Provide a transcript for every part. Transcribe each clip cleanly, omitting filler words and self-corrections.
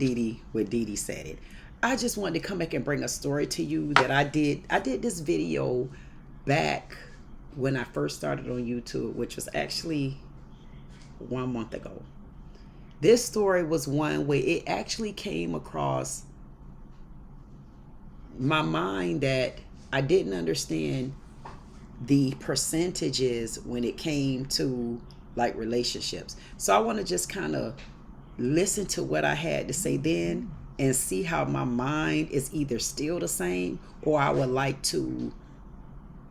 Didi when Didi said it. I just wanted to come back and bring a story to you that I did. I did this video back when I first started on YouTube, which was actually 1 month ago. This story was one where it actually came across my mind that I didn't understand the percentages when it came to like relationships. So I want to just kind of listen to what I had to say then and see how my mind is either still the same or I would like to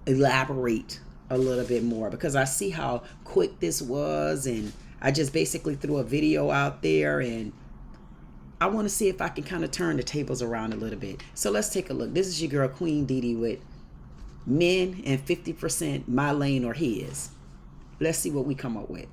elaborate a little bit more, because I see how quick this was, and I just basically threw a video out there, and I want to see if I can kind of turn the tables around a little bit. So let's take a look. This is your girl Queen Didi with men and 50% my lane or his. Let's see what we come up with.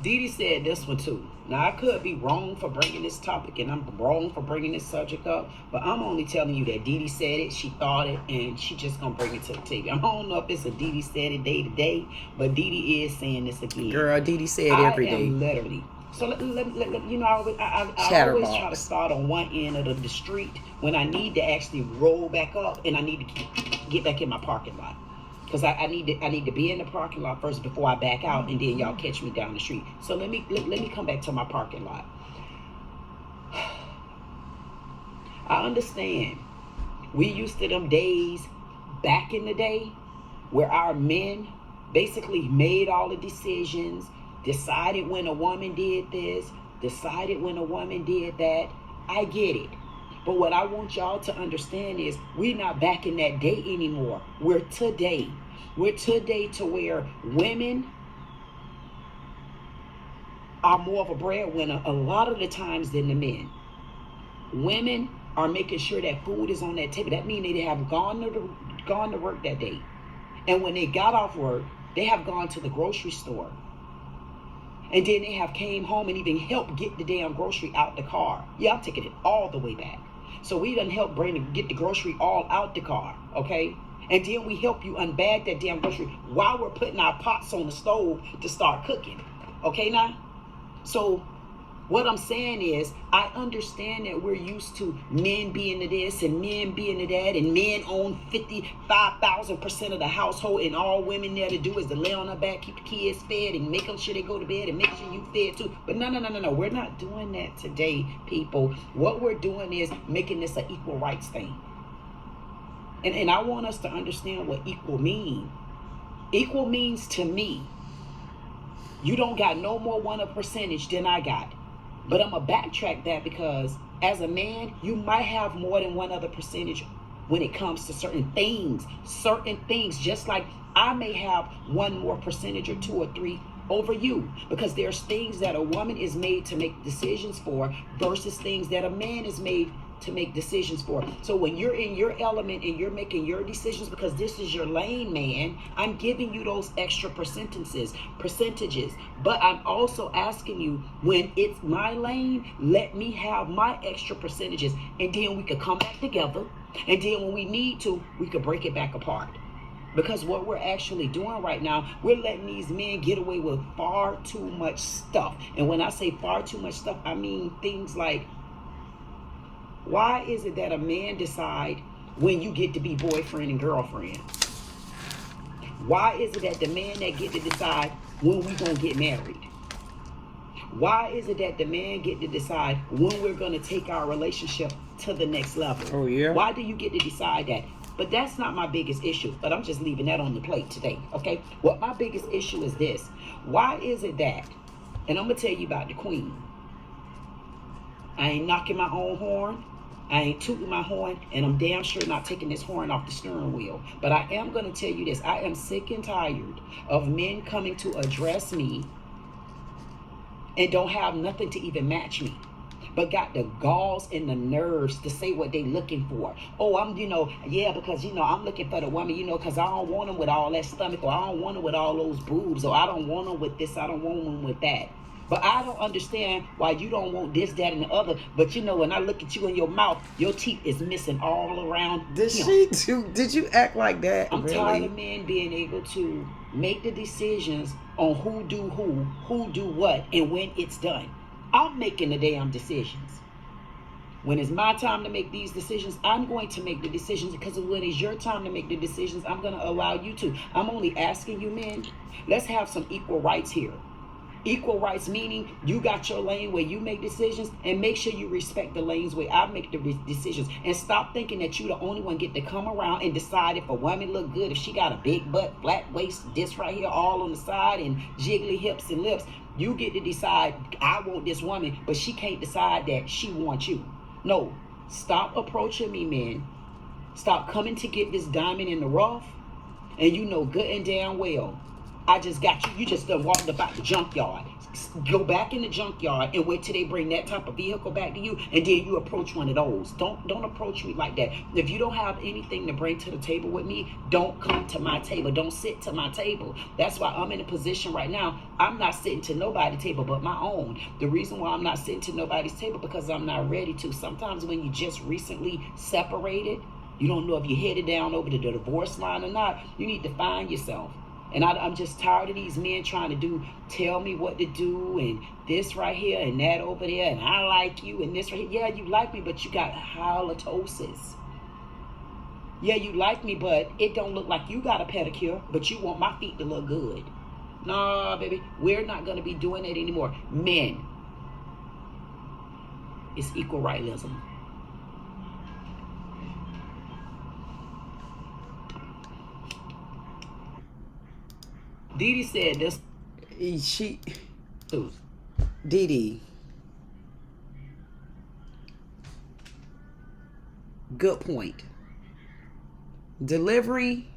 Didi said this one too. Now I could be wrong for bringing this topic and I'm wrong for bringing this subject up, but I'm only telling you that Didi said it, she thought it, and she just gonna bring it to the table. I don't know if it's a Didi said it day to day, but Didi is saying this again. Girl, Didi said every day. Literally. So let, you know, I always try to start on one end of the street when I need to actually roll back up and I need to get back in my parking lot. Because I need to be in the parking lot first before I back out, and then y'all catch me down the street. So let me come back to my parking lot. I understand. We used to them days back in the day where our men basically made all the decisions, decided when a woman did this, decided when a woman did that. I get it. But what I want y'all to understand is we're not back in that day anymore. We're today. We're today to where women are more of a breadwinner a lot of the times than the men. Women are making sure that food is on that table. That means they have gone to work that day. And when they got off work, they have gone to the grocery store. And then they have came home and even helped get the damn grocery out the car. Yeah, I'm taking it all the way back. So we done help get the grocery all out the car, okay? And then we help you unbag that damn grocery while we're putting our pots on the stove to start cooking, okay now? So what I'm saying is I understand that we're used to men being to this and men being to that, and men own 55,000% of the household, and all women there to do is to lay on her back, keep the kids fed, and make them sure they go to bed, and make sure you fed too. But no. We're not doing that today, people. What we're doing is making this an equal rights thing. And I want us to understand what equal means. Equal means to me, you don't got no more one a percentage than I got. But I'm going to backtrack that, because as a man, you might have more than one other percentage when it comes to certain things. Certain things, just like I may have one more percentage or two or three over you, because there's things that a woman is made to make decisions for versus things that a man is made to make decisions for. So when you're in your element and you're making your decisions because this is your lane, man, I'm giving you those extra percentages. But I'm also asking you, when it's my lane, let me have my extra percentages, and then we could come back together, and then when we need to, we could break it back apart. Because what we're actually doing right now, we're letting these men get away with far too much stuff. And when I say far too much stuff, I mean things like, why is it that a man decide when you get to be boyfriend and girlfriend? Why is it that the man that get to decide when we gonna get married? Why is it that the man get to decide when we're gonna take our relationship to the next level? Oh yeah. Why do you get to decide that? But that's not my biggest issue. But I'm just leaving that on the plate today, okay? What my biggest issue is this. Why is it that, and I'm gonna tell you about the queen. I ain't knocking my own horn. I ain't tooting my horn, and I'm damn sure not taking this horn off the steering wheel. But I am going to tell you this. I am sick and tired of men coming to address me and don't have nothing to even match me, but got the galls and the nerves to say what they looking for. Oh, I'm, because, I'm looking for the woman, because I don't want them with all that stomach, or I don't want them with all those boobs, or I don't want them with this, I don't want them with that. But I don't understand why you don't want this, that, and the other. But when I look at you in your mouth, your teeth is missing all around. Did you act like that? I'm really tired of men being able to make the decisions on who do what, and when it's done. I'm making the damn decisions. When it's my time to make these decisions, I'm going to make the decisions, because when it's your time to make the decisions, I'm going to allow you to. I'm only asking you, men, let's have some equal rights here. Equal rights meaning you got your lane where you make decisions, and make sure you respect the lanes where I make the decisions. And stop thinking that you the only one get to come around and decide if a woman look good, if she got a big butt, flat waist, this right here all on the side, and jiggly hips and lips. You get to decide, I want this woman, but she can't decide that she wants you. No, stop approaching me, man. Stop coming to get this diamond in the rough. And you know good and damn well, I just got you. You just done walked about the junkyard. Go back in the junkyard and wait till they bring that type of vehicle back to you, and then you approach one of those. Don't approach me like that. If you don't have anything to bring to the table with me, don't come to my table. Don't sit to my table. That's why I'm in a position right now. I'm not sitting to nobody's table but my own. The reason why I'm not sitting to nobody's table, because I'm not ready to. Sometimes when you just recently separated, you don't know if you're headed down over to the divorce line or not. You need to find yourself. And I'm just tired of these men trying to tell me what to do, and this right here and that over there, and I like you and this right here. Yeah, you like me, but you got halitosis. Yeah, you like me, but it don't look like you got a pedicure, but you want my feet to look good. Nah, baby, we're not going to be doing that anymore. Men, it's equal rightism. Didi said this. Didi, good point. Delivery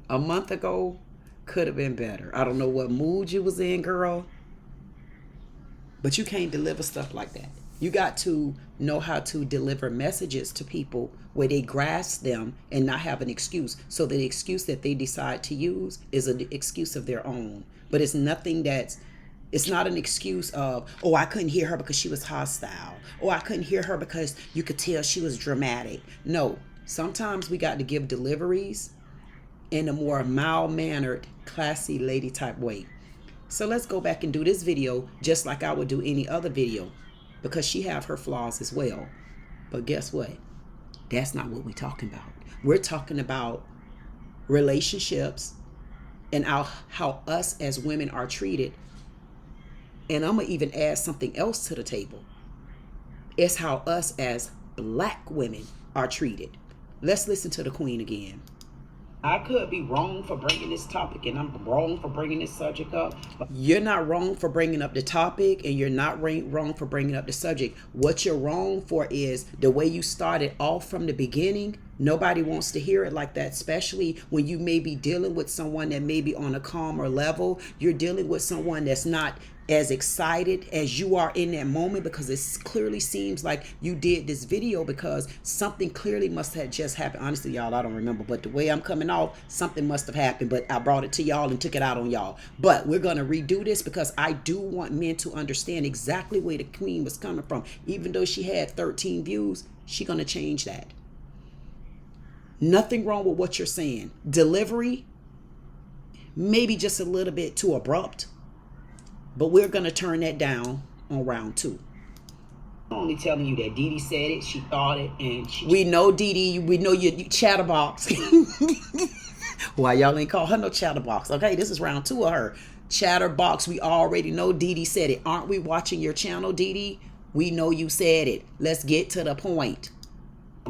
a month ago could have been better. I don't know what mood you was in, girl, but you can't deliver stuff like that. You got to know how to deliver messages to people where they grasp them and not have an excuse. So the excuse that they decide to use is an excuse of their own. But it's nothing it's not an excuse of, oh, I couldn't hear her because she was hostile. Oh, I couldn't hear her because you could tell she was dramatic. No, sometimes we got to give deliveries in a more mild-mannered, classy lady type way. So let's go back and do this video just like I would do any other video, because she have her flaws as well. But guess what? That's not what we're talking about. We're talking about relationships and how us as women are treated. And I'm going to even add something else to the table. It's how us as Black women are treated. Let's listen to the Queen again. I could be wrong for bringing this topic, and I'm wrong for bringing this subject up. You're not wrong for bringing up the topic, and you're not wrong for bringing up the subject. What you're wrong for is the way you started off from the beginning. Nobody wants to hear it like that, especially when you may be dealing with someone that may be on a calmer level. You're dealing with someone that's not as excited as you are in that moment, because it clearly seems like you did this video because something clearly must have just happened. Honestly, y'all, I don't remember, but the way I'm coming off, something must have happened, but I brought it to y'all and took it out on y'all. But we're going to redo this because I do want men to understand exactly where the Queen was coming from. Even though she had 13 views, she's going to change that. Nothing wrong with what you're saying. Delivery, maybe just a little bit too abrupt. But we're going to turn that down on round 2. I'm only telling you that Didi said it, she thought it, and we know Didi, we know you chatterbox. Why y'all ain't call her no chatterbox? Okay, this is round 2 of her. Chatterbox, we already know Didi said it. Aren't we watching your channel, Didi? We know you said it. Let's get to the point.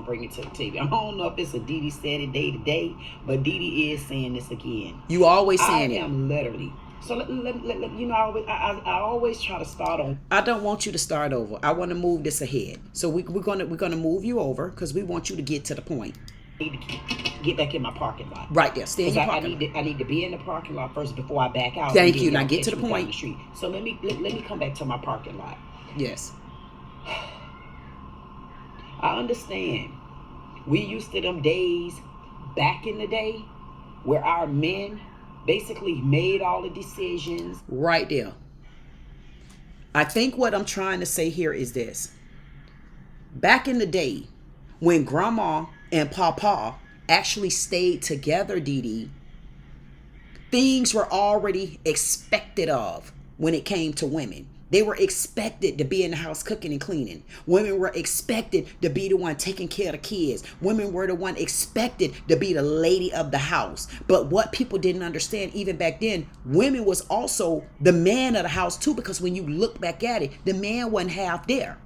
Bring it to the table. I don't know if it's a Didi said it day to day, but Didi is saying this again. You always saying it. I am literally. So let you know, I always try to start on. I don't want you to start over. I want to move this ahead. So we're gonna move you over because we want you to get to the point. I need to get back in my parking lot. Right there. Stay in your parking lot. I need to be in the parking lot first before I back out. Thank you. Now get to the point. The street. So let me come back to my parking lot. Yes. I understand. We used to them days back in the day where our men basically made all the decisions. Right there. I think what I'm trying to say here is this. Back in the day, when Grandma and Papa actually stayed together, Didi, things were already expected of when it came to women. They were expected to be in the house cooking and cleaning. Women were expected to be the one taking care of the kids. Women were the one expected to be the lady of the house. But what people didn't understand even back then, women was also the man of the house too, because when you look back at it, the man wasn't half there.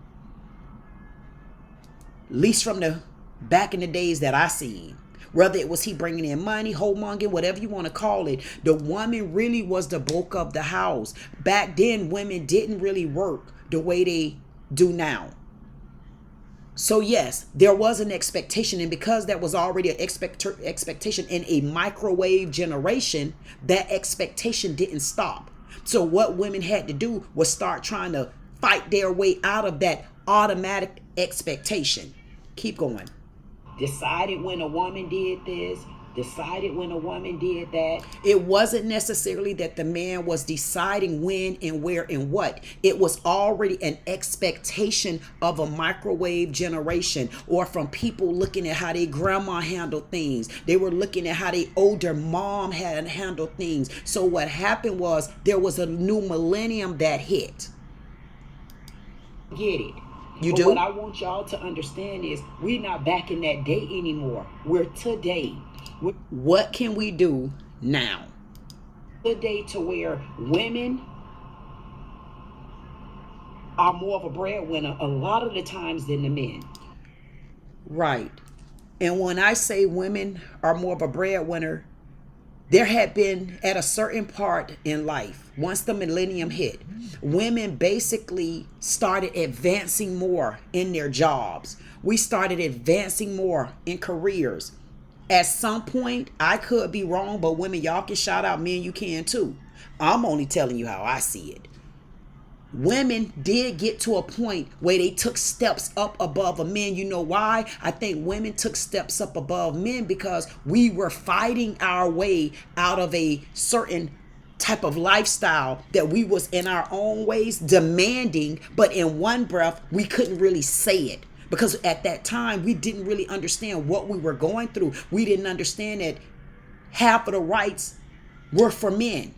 At least from the back in the days that I seen. Whether it was he bringing in money, homonging, whatever you want to call it, the woman really was the bulk of the house. Back then, women didn't really work the way they do now. So yes, there was an expectation, and because that was already an expectation in a microwave generation, that expectation didn't stop. So what women had to do was start trying to fight their way out of that automatic expectation. Keep going. Decided when a woman did this, decided when a woman did that. It wasn't necessarily that the man was deciding when and where and what. It was already an expectation of a microwave generation, or from people looking at how their grandma handled things. They were looking at how their older mom had handled things. So what happened was there was a new millennium that hit. Get it. You but do? What I want y'all to understand is we're not back in that day anymore. We're today. We're What can we do now? today to where women are more of a breadwinner a lot of the times than the men. Right. And when I say women are more of a breadwinner, there had been at a certain part in life, once the millennium hit, women basically started advancing more in their jobs. We started advancing more in careers. At some point, I could be wrong, but women, y'all can shout out, men, you can too. I'm only telling you how I see it. Women did get to a point where they took steps up above a man. You know why? I think women took steps up above men because we were fighting our way out of a certain type of lifestyle that we was in our own ways demanding, but in one breath, we couldn't really say it. Because at that time, we didn't really understand what we were going through. We didn't understand that half of the rights were for men.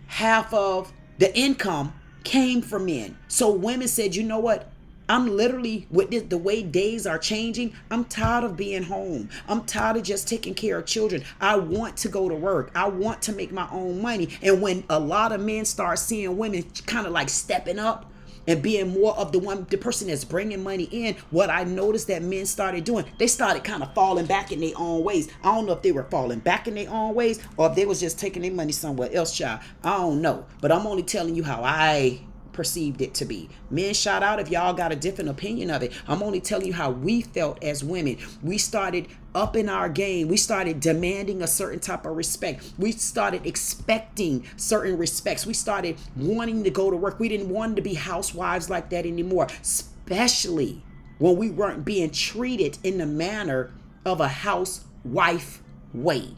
Half of the income came from men. So women said, you know what? I'm literally, with this, the way days are changing, I'm tired of being home. I'm tired of just taking care of children. I want to go to work. I want to make my own money. And when a lot of men start seeing women kind of like stepping up and being more of the person that's bringing money in, what I noticed that men started doing, they started kind of falling back in their own ways. I don't know if they were falling back in their own ways or if they was just taking their money somewhere else, child. I don't know. But I'm only telling you how I perceived it to be. Men, shout out if y'all got a different opinion of it. I'm only telling you how we felt as women. We started upping our game. We started demanding a certain type of respect. We started expecting certain respects. We started wanting to go to work. We didn't want to be housewives like that anymore, especially when we weren't being treated in the manner of a housewife way.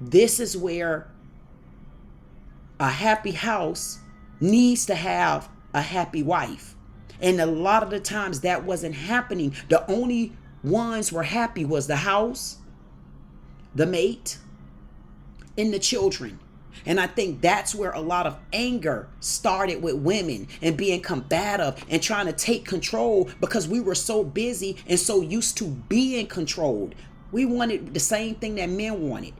This is where a happy house needs to have a happy wife. And a lot of the times that wasn't happening. The only ones were happy was the house, the mate, and the children. And I think that's where a lot of anger started with women and being combative and trying to take control because we were so busy and so used to being controlled. We wanted the same thing that men wanted.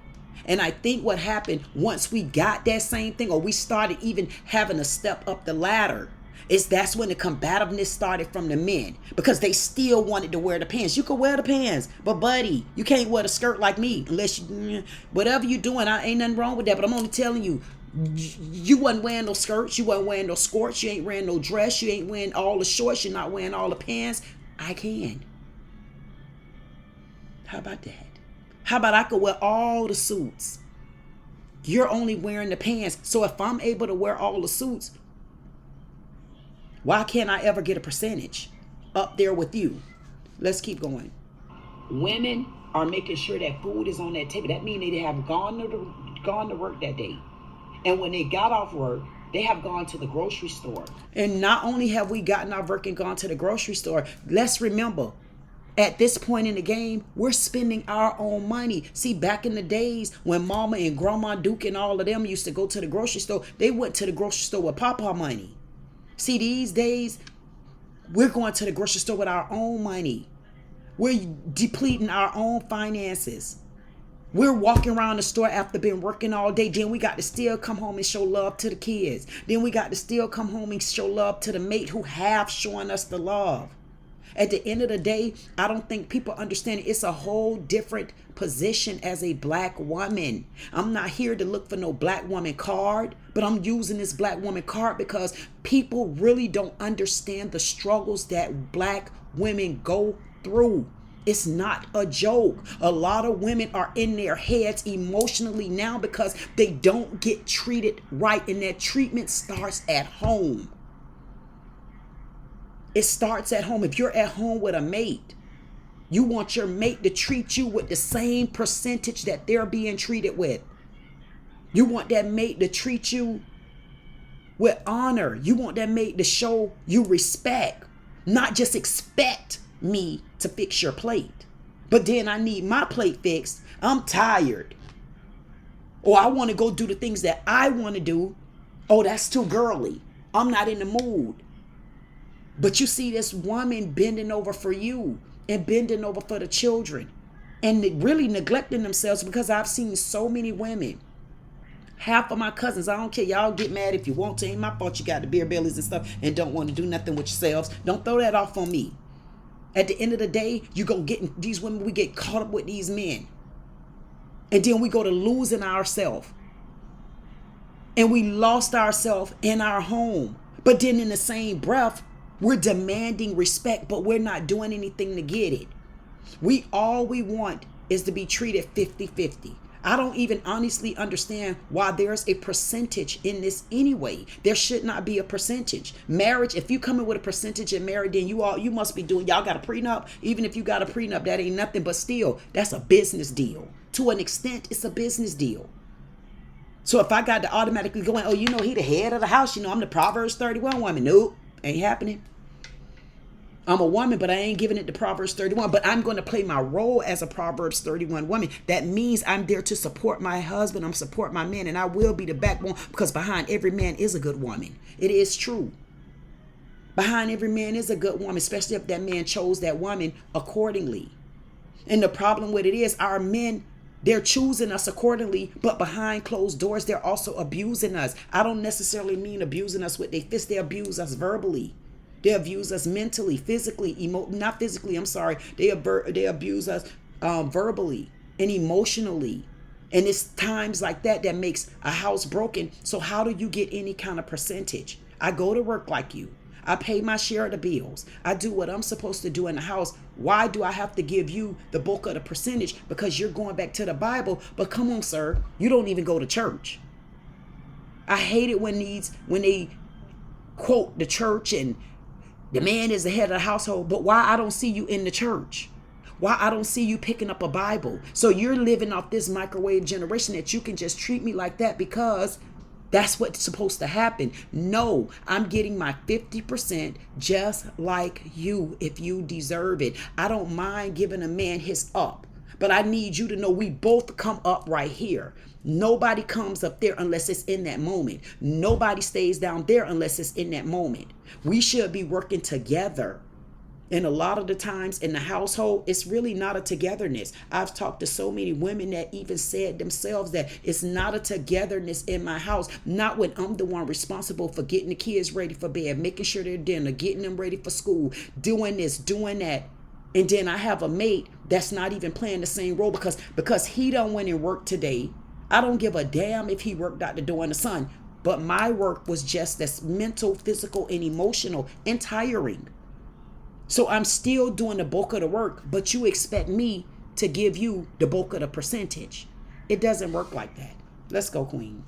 And I think what happened once we got that same thing, or we started even having to step up the ladder, is that's when the combativeness started from the men, because they still wanted to wear the pants. You could wear the pants, but buddy, you can't wear the skirt like me unless you, whatever you doing, I ain't nothing wrong with that. But I'm only telling you, you wasn't wearing no skirts, you wasn't wearing no skirts, you ain't wearing no dress, you ain't wearing all the shorts, you're not wearing all the pants. I can. How about that? How about I could wear all the suits? You're only wearing the pants. So if I'm able to wear all the suits, why can't I ever get a percentage up there with you? Let's keep going. Women are making sure that food is on that table. That means they have gone to work that day. And when they got off work, they have gone to the grocery store. And not only have we gotten off work and gone to the grocery store, let's remember, at this point in the game, we're spending our own money. See, back in the days when Mama and Grandma Duke and all of them used to go to the grocery store, they went to the grocery store with Papa money. See, these days, we're going to the grocery store with our own money. We're depleting our own finances. We're walking around the store after been working all day. Then we got to still come home and show love to the kids. Then we got to still come home and show love to the mate who have shown us the love. At the end of the day, I don't think people understand it's a whole different position as a black woman. I'm not here to look for no black woman card, but I'm using this black woman card because people really don't understand the struggles that black women go through. It's not a joke. A lot of women are in their heads emotionally now because they don't get treated right, and that treatment starts at home. It starts at home. If you're at home with a mate, you want your mate to treat you with the same percentage that they're being treated with. You want that mate to treat you with honor. You want that mate to show you respect, not just expect me to fix your plate. But then I need my plate fixed. I'm tired. Or I want to go do the things that I want to do. Oh, that's too girly. I'm not in the mood. But you see this woman bending over for you and bending over for the children and really neglecting themselves, because I've seen so many women. Half of my cousins, I don't care, y'all get mad if you want to. Ain't my fault you got the beer bellies and stuff and don't want to do nothing with yourselves. Don't throw that off on me. At the end of the day, you go getting these women, we get caught up with these men. And then we go to losing ourselves. And we lost ourselves in our home. But then in the same breath, we're demanding respect, but we're not doing anything to get it. All we want is to be treated 50-50. I don't even honestly understand why there's a percentage in this anyway. There should not be a percentage. Marriage, if you come in with a percentage in marriage, then you must be doing, y'all got a prenup. Even if you got a prenup, that ain't nothing, but still, that's a business deal. To an extent, it's a business deal. So if I got to automatically go in, oh, he the head of the house, I'm the Proverbs 31 woman. Nope. Ain't happening. I'm a woman, but I ain't giving it to Proverbs 31. But I'm going to play my role as a Proverbs 31 woman. That means I'm there to support my husband. I'm support my man, and I will be the backbone, because behind every man is a good woman. It is true. Behind every man is a good woman, especially if that man chose that woman accordingly. And the problem with it is our men, they're choosing us accordingly, but behind closed doors, they're also abusing us. I don't necessarily mean abusing us with their fists. They abuse us verbally. They abuse us mentally, physically, not physically, I'm sorry. They abuse us verbally and emotionally. And it's times like that that makes a house broken. So how do you get any kind of percentage? I go to work like you. I pay my share of the bills. I do what I'm supposed to do in the house. Why do I have to give you the bulk of the percentage? Because you're going back to the Bible. But come on, sir, you don't even go to church. I hate it when they quote the church and the man is the head of the household. But why I don't see you in the church? Why I don't see you picking up a Bible? So you're living off this microwave generation that you can just treat me like that because that's what's supposed to happen. No, I'm getting my 50% just like you if you deserve it. I don't mind giving a man his up, but I need you to know we both come up right here. Nobody comes up there unless it's in that moment. Nobody stays down there unless it's in that moment. We should be working together. And a lot of the times in the household, it's really not a togetherness. I've talked to so many women that even said themselves that it's not a togetherness in my house. Not when I'm the one responsible for getting the kids ready for bed, making sure they're dinner, getting them ready for school, doing this, doing that. And then I have a mate that's not even playing the same role because he done went and worked today. I don't give a damn if he worked out the door in the sun. But my work was just as mental, physical, and emotional and tiring. So I'm still doing the bulk of the work, but you expect me to give you the bulk of the percentage. It doesn't work like that. Let's go, Queen.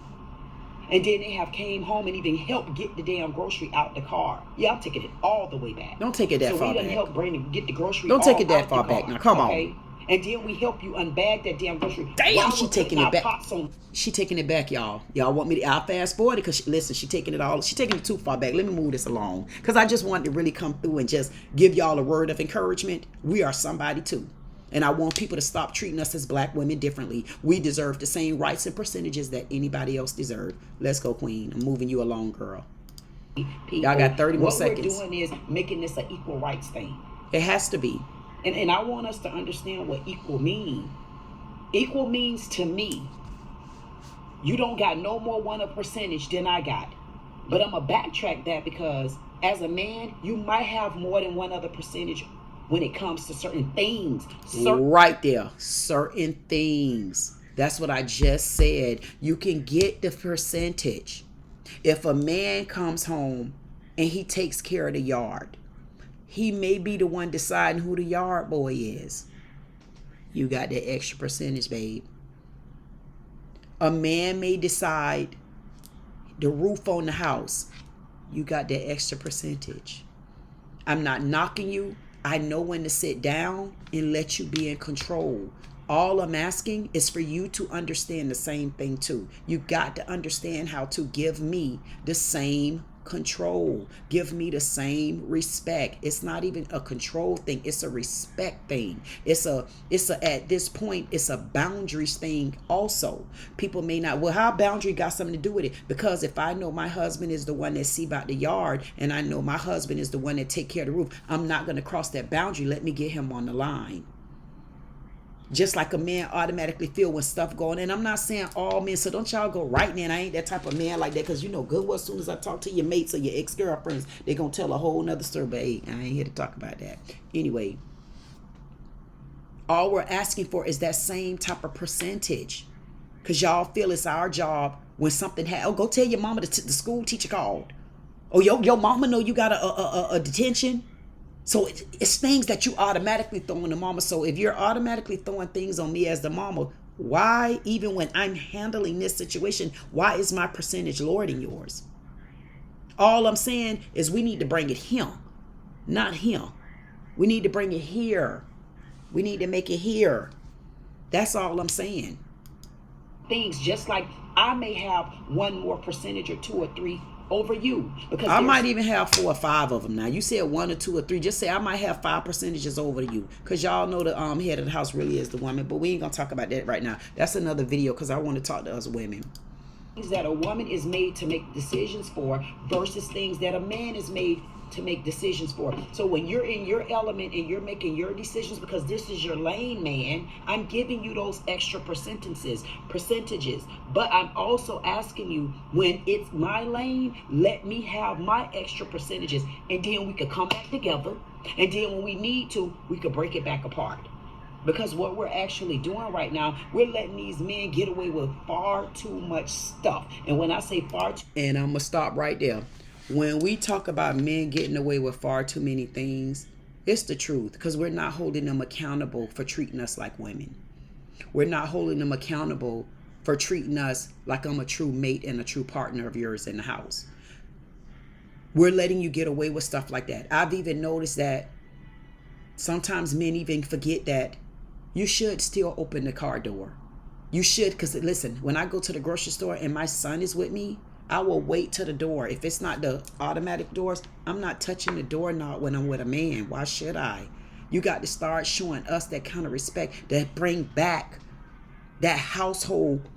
And then they have came home and even helped get the damn grocery out the car. Yeah, I'm taking it all the way back. Don't take it that far back. So we done help get the grocery. Don't take it that far back. Now, come on. And then we help you unbag that damn grocery. Damn, she taking it back. She taking it back, y'all. Y'all want me to? I'll fast forward it because listen, she taking it too far back. Let me move this along because I just wanted to really come through and just give y'all a word of encouragement. We are somebody too. And I want people to stop treating us as black women differently. We deserve the same rights and percentages that anybody else deserves. Let's go, Queen. I'm moving you along, girl. people. Y'all got 30 more What seconds. we're doing is making this an equal rights thing. It has to be. And I want us to understand what equal means. Equal means to me, you don't got no more one a percentage than I got. But I'm going to backtrack that because as a man, you might have more than one other percentage when it comes to certain things. Right there. Certain things. That's what I just said. You can get the percentage. If a man comes home and he takes care of the yard, he may be the one deciding who the yard boy is. You got that extra percentage, babe. A man may decide the roof on the house. You got that extra percentage. I'm not knocking you. I know when to sit down and let you be in control. All I'm asking is for you to understand the same thing too. You got to understand how to give me the same control. Give me the same respect. It's not even a control thing. It's a respect thing. It's a at this point, it's a boundaries thing also. People may not, well, how boundary got something to do with it? Because if I know my husband is the one that see about the yard and I know my husband is the one that take care of the roof, I'm not going to cross that boundary. Let me get him on the line. Just like a man automatically feel when stuff going, and I'm not saying all men, so don't y'all go right now. I ain't that type of man like that, because you know good well as soon as I talk to your mates or your ex-girlfriends, they gonna tell a whole nother story, but hey, I ain't here to talk about that. Anyway, all we're asking for is that same type of percentage, because y'all feel it's our job when something go tell your mama the school teacher called, or your mama know you got a detention. So it's things that you automatically throw on the mama. So if you're automatically throwing things on me as the mama, why, even when I'm handling this situation, why is my percentage lower than yours? All I'm saying is we need to bring it him, not him. We need to bring it here. We need to make it here. That's all I'm saying. Things just like I may have one more percentage or 2 or 3 over you, because I might even have 4 or 5 of them. Now you said 1 or 2 or 3, just say I might have 5 percentages over you, because y'all know the head of the house really is the woman, but we ain't gonna talk about that right now. That's another video, because I want to talk to us women. Things that a woman is made to make decisions for versus things that a man is made to make decisions for. So when you're in your element and you're making your decisions because this is your lane, man, I'm giving you those extra percentages. But I'm also asking you, when it's my lane, let me have my extra percentages, and then we could come back together, and then when we need to, we could break it back apart. Because what we're actually doing right now, we're letting these men get away with far too much stuff. And when I say far too, and I'm gonna stop right there. When we talk about men getting away with far too many things, it's the truth, because we're not holding them accountable for treating us like women. We're not holding them accountable for treating us like I'm a true mate and a true partner of yours in the house. We're letting you get away with stuff like that. I've even noticed that sometimes men even forget that you should still open the car door. You should, because listen, when I go to the grocery store and my son is with me, I will wait to the door. If it's not the automatic doors, I'm not touching the doorknob when I'm with a man. Why should I? You got to start showing us that kind of respect, that bring back that household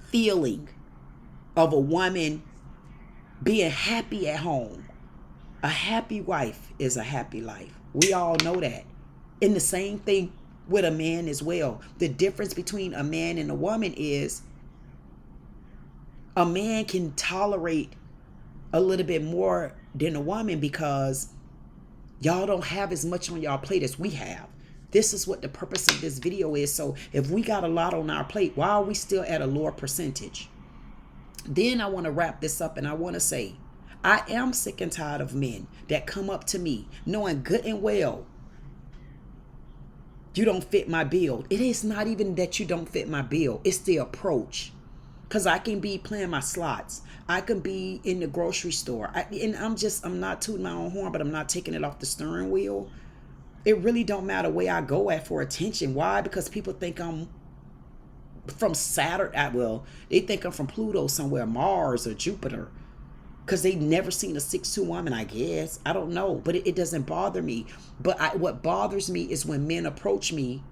feeling of a woman being happy at home. A happy wife is a happy life. We all know that. And the same thing with a man as well. The difference between a man and a woman is a man can tolerate a little bit more than a woman, because y'all don't have as much on y'all plate as we have. This is what the purpose of this video is. So if we got a lot on our plate, why are we still at a lower percentage? Then I want to wrap this up, and I want to say, I am sick and tired of men that come up to me knowing good and well you don't fit my bill. It is not even that you don't fit my bill. It's the approach. Because I can be playing my slots. I can be in the grocery store. I'm not tooting my own horn, but I'm not taking it off the steering wheel. It really don't matter where I go at for attention. Why? Because people think I'm from Saturn. Well, they think I'm from Pluto somewhere, Mars or Jupiter. Because they never seen a 6'2" woman, I guess. I don't know. But it doesn't bother me. But what bothers me is when men approach me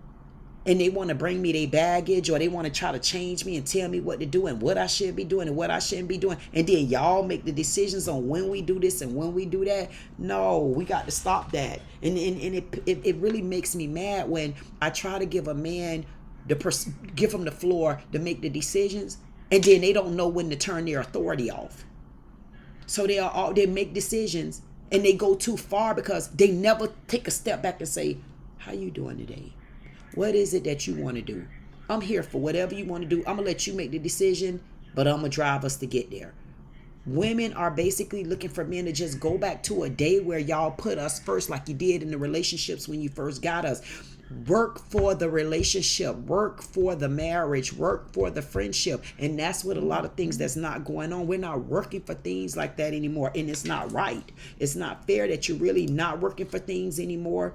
and they want to bring me their baggage, or they want to try to change me and tell me what to do and what I should be doing and what I shouldn't be doing. And then y'all make the decisions on when we do this and when we do that. No, we got to stop that. And it really makes me mad when I try to give a man give him the floor to make the decisions, and then they don't know when to turn their authority off. So they make decisions and they go too far because they never take a step back and say, how you doing today? What is it that you want to do? I'm here for whatever you want to do. I'm going to let you make the decision, but I'm going to drive us to get there. Women are basically looking for men to just go back to a day where y'all put us first, like you did in the relationships when you first got us. Work for the relationship, work for the marriage, work for the friendship. And that's what a lot of things that's not going on. We're not working for things like that anymore. And it's not right. It's not fair that you're really not working for things anymore,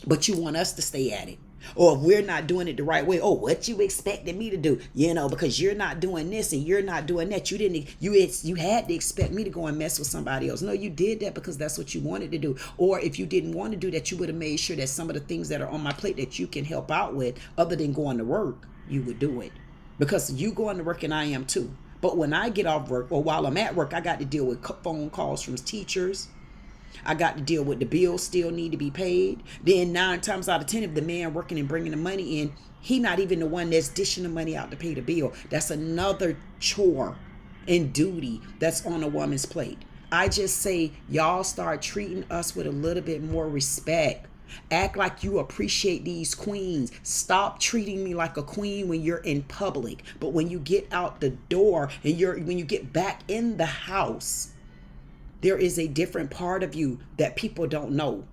but you want us to stay at it. Or if we're not doing it the right way, oh, what you expected me to do? Because you're not doing this and you're not doing that. You had to expect me to go and mess with somebody else. No, you did that because that's what you wanted to do. Or if you didn't want to do that, you would have made sure that some of the things that are on my plate that you can help out with, other than going to work, you would do it. Because you going to work and I am too. But when I get off work or while I'm at work, I got to deal with phone calls from teachers. I got to deal with the bills still need to be paid. Then 9 times out of 10, if the man working and bringing the money in, he not even the one that's dishing the money out to pay the bill. That's another chore and duty that's on a woman's plate. I just say y'all start treating us with a little bit more respect. Act like you appreciate these queens. Stop treating me like a queen when you're in public. But when you get out the door and when you get back in the house, there is a different part of you that people don't know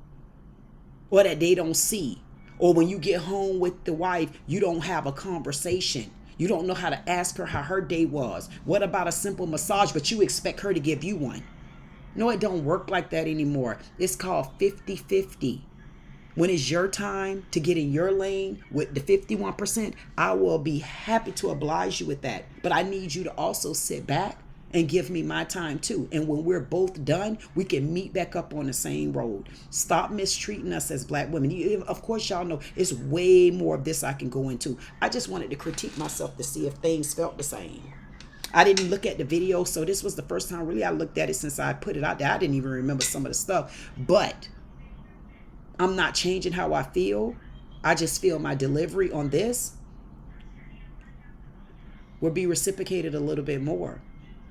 or that they don't see. Or when you get home with the wife, you don't have a conversation. You don't know how to ask her how her day was. What about a simple massage, but you expect her to give you one? No, it don't work like that anymore. It's called 50-50. When it's your time to get in your lane with the 51%, I will be happy to oblige you with that. But I need you to also sit back and give me my time too. And when we're both done, we can meet back up on the same road. Stop mistreating us as black women. Of course, y'all know it's way more of this I can go into. I just wanted to critique myself to see if things felt the same. I didn't look at the video, so this was the first time really I looked at it since I put it out there. I didn't even remember some of the stuff, but I'm not changing how I feel. I just feel my delivery on this will be reciprocated a little bit more.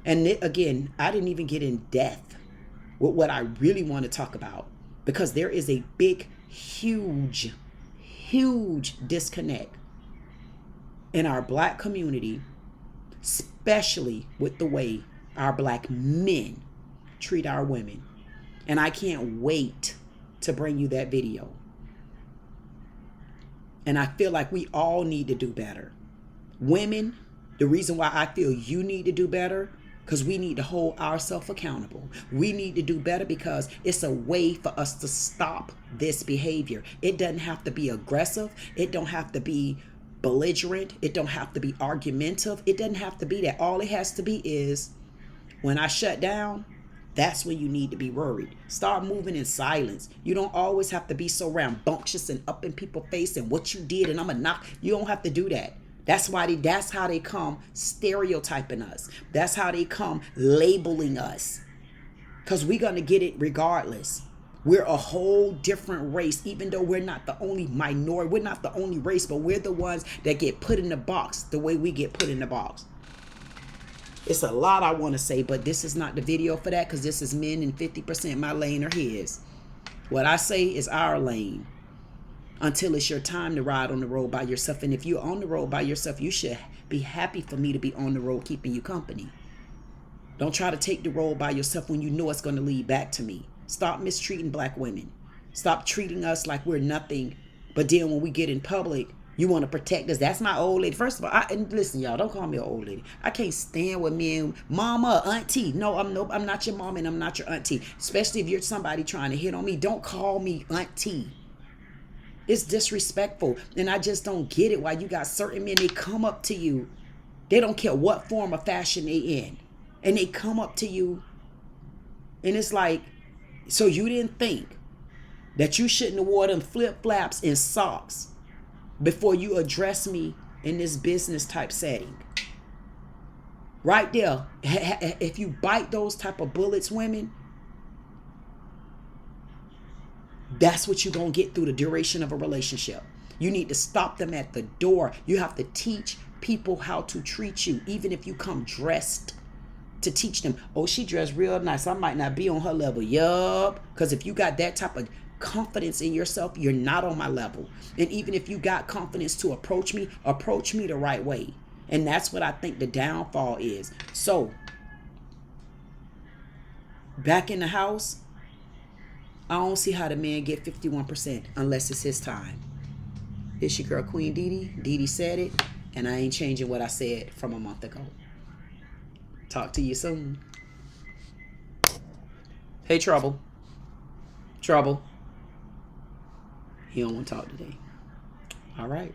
And again, I didn't even get in depth with what I really want to talk about, because there is a big, huge disconnect in our black community, especially with the way our black men treat our women. And I can't wait to bring you that video. And I feel like we all need to do better. Women, the reason why I feel you need to do better, because we need to hold ourselves accountable. We need to do better because it's a way for us to stop this behavior. It doesn't have to be aggressive. It don't have to be belligerent. It don't have to be argumentative. It doesn't have to be that. All it has to be is, when I shut down, that's when you need to be worried. Start moving in silence. You don't always have to be so rambunctious and up in people's face and what you did and I'm gonna knock. You don't have to do that. That's how they come stereotyping us. That's how they come labeling us. Because we're going to get it regardless. We're a whole different race, even though we're not the only minority. We're not the only race, but we're the ones that get put in the box the way we get put in the box. It's a lot I want to say, but this is not the video for that, because this is men and 50% my lane or his. What I say is our lane. Until it's your time to ride on the road by yourself. And if you're on the road by yourself, you should be happy for me to be on the road keeping you company. Don't try to take the road by yourself when you know it's going to lead back to me. Stop mistreating black women. Stop treating us like we're nothing. But then when we get in public, you want to protect us. That's my old lady. First of all, and listen, y'all, don't call me an old lady. I can't stand with men, mama, auntie. No, I'm not your mom and I'm not your auntie. Especially if you're somebody trying to hit on me. Don't call me auntie. It's disrespectful. And I just don't get it why you got certain men, they come up to you. They don't care what form of fashion they in. And they come up to you. And it's like, so you didn't think that you shouldn't have wore them flip-flops and socks before you address me in this business type setting. Right there. If you bite those type of bullets, women, that's what you're going to get through the duration of a relationship. You need to stop them at the door. You have to teach people how to treat you, even if you come dressed, to teach them. Oh, she dressed real nice. I might not be on her level. Yup. Because if you got that type of confidence in yourself, you're not on my level. And even if you got confidence to approach me the right way. And that's what I think the downfall is. So, back in the house, I don't see how the man get 51% unless it's his time. It's your girl, Queen Dee. Dee said it, and I ain't changing what I said from a month ago. Talk to you soon. Hey, Trouble. He don't want to talk today. All right.